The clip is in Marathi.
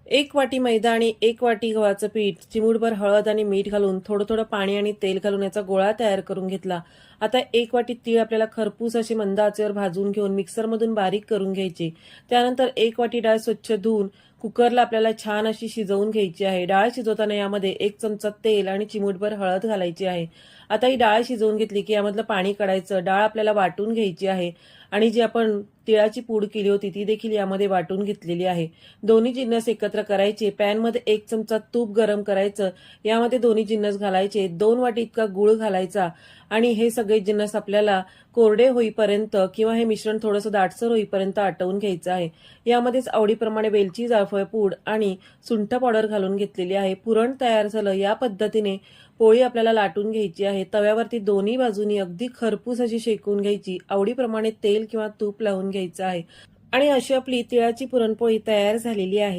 1 वाटी मैदा आणि 1 वाटी गव्हाचं पीठ, चिमूटभर हळद आणि मीठ घालून थोडं थोडं पाणी आणि तेल घालून याचा गोळा तयार करून घेतला. आता 1 वाटी तीळ आपल्याला खरपूस अशी मंद आचेवर भाजून घेऊन मिक्सरमधून बारीक करून घ्यायची. त्यानंतर 1 वाटी डाळ स्वच्छ धुवून कुकरला आपल्याला छान अशी शिजवून घ्यायची आहे. डाळ शिजवताना यामध्ये 1 चमचा तेल आणि चिमूटभर हळद घालायची आहे. आता ही डाळ शिजवून घेतली की यामधलं पाणी काढायचं. डाळ आपल्याला वाटून घ्यायची आहे आणि जी आपण तिळाची पूड केली होती ती देखील यामध्ये वाटून घेतलेली आहे. दोन्ही जिन्नस एकत्र करायचे. पॅनमध्ये 1 चमचा तूप गरम करायचं. यामध्ये दोन्ही जिन्नस घालायचे. 2 वाटी इतका गूळ घालायचा आणि हे सगळे जिन्नस आपल्याला कोरडे होईपर्यंत किंवा हे मिश्रण थोडंसं दाटसर होईपर्यंत आटवून घ्यायचं आहे. यामध्येच आवडीप्रमाणे वेलची, जायफळ पूड आणि सुंठ पावडर घालून घेतलेली आहे. पुरण तयार झालं. या पद्धतीने पोळी आपल्याला लाटून घ्यायची आहे. तव्यावरती दोन्ही बाजूनी अगदी खरपूस अशी शेकून घ्यायची. आवडीप्रमाणे तेल किंवा तूप लावून घ्यायचं आहे आणि अशी आपली तिळाची पुरणपोळी तयार झालेली आहे.